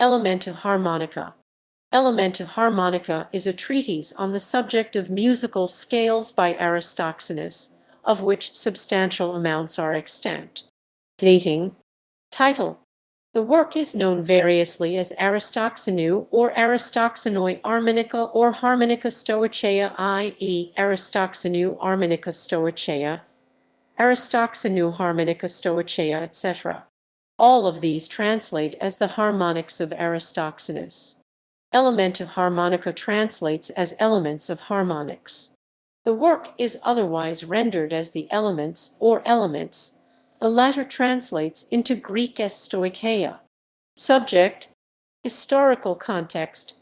Elementa harmonica. Elementa harmonica is a treatise on the subject of musical scales by Aristoxenus, of which substantial amounts are extant. Dating. Title. The work is known variously as Aristoxenu or Aristoxenoi Armonica or Harmonica Stoicheia, i.e. Aristoxenu Armonica Stoicheia, Aristoxenu Harmonica Stoicheia, etc. All of these translate as the harmonics of Aristoxenus. Elementa harmonica translates as elements of harmonics. The work is otherwise rendered as the elements or elements. The latter translates into Greek as stoicheia. Subject. Historical context.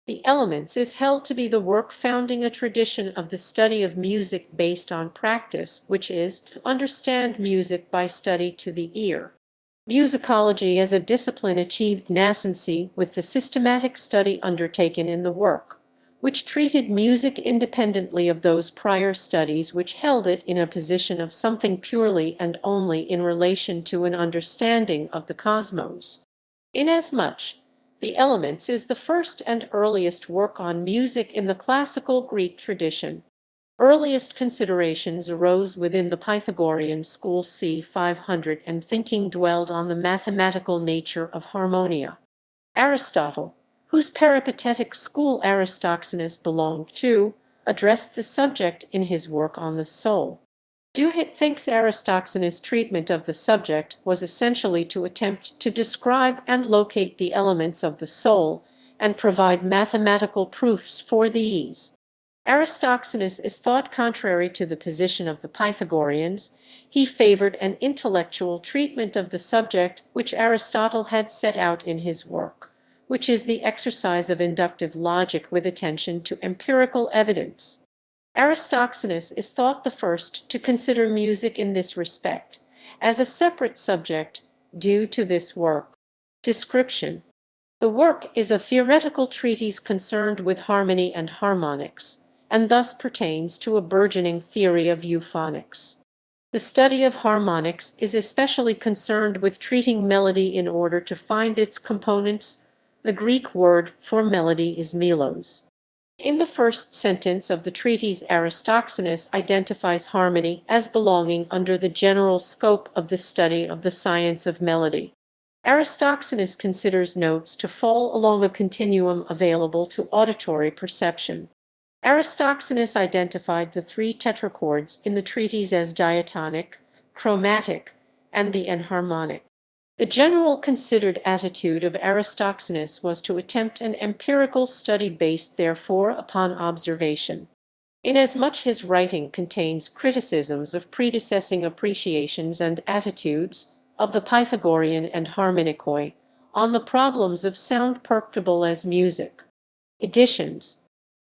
The Elements is held to be the work founding a tradition of the study of music based on practice, which is to understand music by study to the ear. Musicology as a discipline achieved nascency with the systematic study undertaken in the work, which treated music independently of those prior studies which held it in a position of something purely and only in relation to an understanding of the cosmos. Inasmuch, The Elements is the first and earliest work on music in the classical Greek tradition. Earliest considerations arose within the Pythagorean school c. 500 and thinking dwelled on the mathematical nature of harmonia. Aristotle, whose peripatetic school Aristoxenus belonged to, addressed the subject in his work on the soul. Duhit thinks Aristoxenus' treatment of the subject was essentially to attempt to describe and locate the elements of the soul and provide mathematical proofs for these. Aristoxenus is thought contrary to the position of the Pythagoreans. He favored an intellectual treatment of the subject which Aristotle had set out in his work, which is the exercise of inductive logic with attention to empirical evidence. Aristoxenus is thought the first to consider music in this respect, as a separate subject, due to this work. Description. The work is a theoretical treatise concerned with harmony and harmonics, and thus pertains to a burgeoning theory of euphonics. The study of harmonics is especially concerned with treating melody in order to find its components. The Greek word for melody is melos. In the first sentence of the treatise, Aristoxenus identifies harmony as belonging under the general scope of the study of the science of melody. Aristoxenus considers notes to fall along a continuum available to auditory perception. Aristoxenus identified the three tetrachords in the treatise as diatonic, chromatic, and the enharmonic. The general considered attitude of Aristoxenus was to attempt an empirical study based therefore upon observation. Inasmuch his writing contains criticisms of predecessing appreciations and attitudes of the Pythagorean and Harmonicoi on the problems of sound perceptible as music. Editions.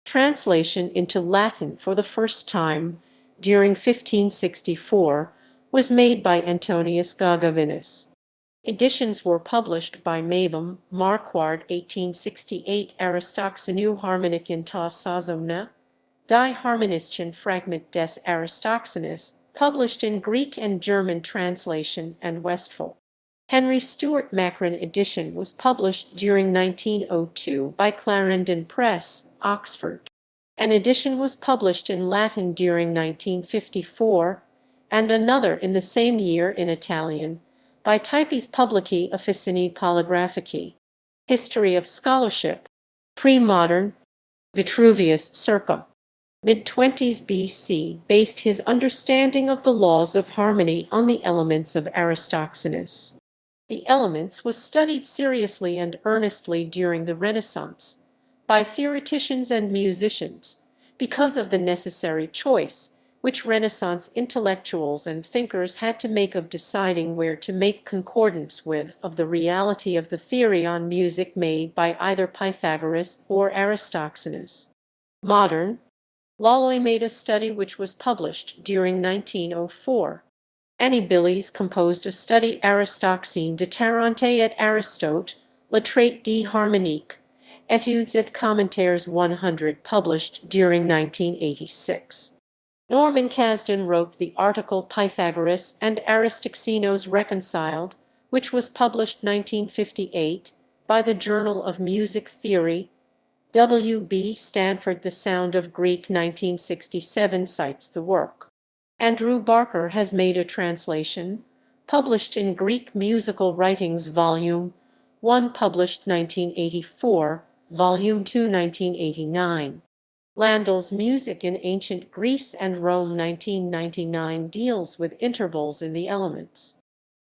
Translation into Latin for the first time, during 1564, was made by Antonius Gaugavinus. Editions were published by Mabum, Marquard 1868, Aristoxenu Harmonic in ta Sazomna, Die Harmonischen Fragment des Aristoxenus, published in Greek and German translation, and Westphal. Henry Stuart Macron edition was published during 1902 by Clarendon Press, Oxford. An edition was published in Latin during 1954, and another in the same year in Italian, by Types Publici Officini Polygraphici. History of Scholarship. Pre-modern. Vitruvius circa mid-20s BC based his understanding of the laws of harmony on the Elements of Aristoxenus. The Elements was studied seriously and earnestly during the Renaissance by theoreticians and musicians because of the necessary choice which Renaissance intellectuals and thinkers had to make of deciding where to make concordance with of the reality of the theory on music made by either Pythagoras or Aristoxenus. Modern. Laloy made a study which was published during 1904. Anibilis composed a study Aristoxene de Tarente et Aristote, Le Traité de Harmonique, Études et Commentaires 100, published during 1986. Norman Kasdan wrote the article Pythagoras and Aristoxenos Reconciled, which was published 1958 by the Journal of Music Theory. W. B. Stanford, The Sound of Greek, 1967, cites the work. Andrew Barker has made a translation, published in Greek Musical Writings, Volume 1, published 1984, Volume 2, 1989. Landel's Music in Ancient Greece and Rome, 1999, deals with intervals in the elements.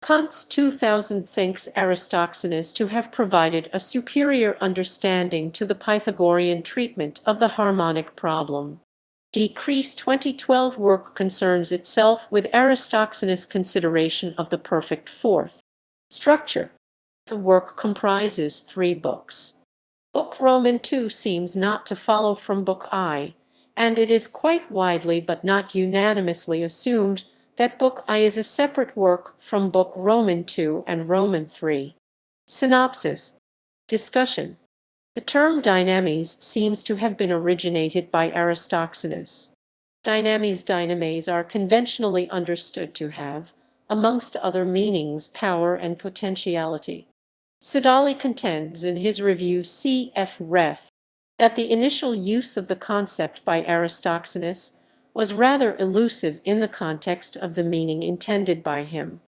Kant's 2000 thinks Aristoxenus to have provided a superior understanding to the Pythagorean treatment of the harmonic problem. Decrease 2012 work concerns itself with Aristoxenus' consideration of the perfect fourth. Structure. The work comprises 3 books. Book Roman II seems not to follow from Book I, and it is quite widely but not unanimously assumed that Book I is a separate work from Book Roman II and Roman III. Synopsis. Discussion. The term dynamis seems to have been originated by Aristoxenus. Dynames are conventionally understood to have, amongst other meanings, power and potentiality. Sidali contends in his review cf. Ref. that the initial use of the concept by Aristoxenus was rather elusive in the context of the meaning intended by him.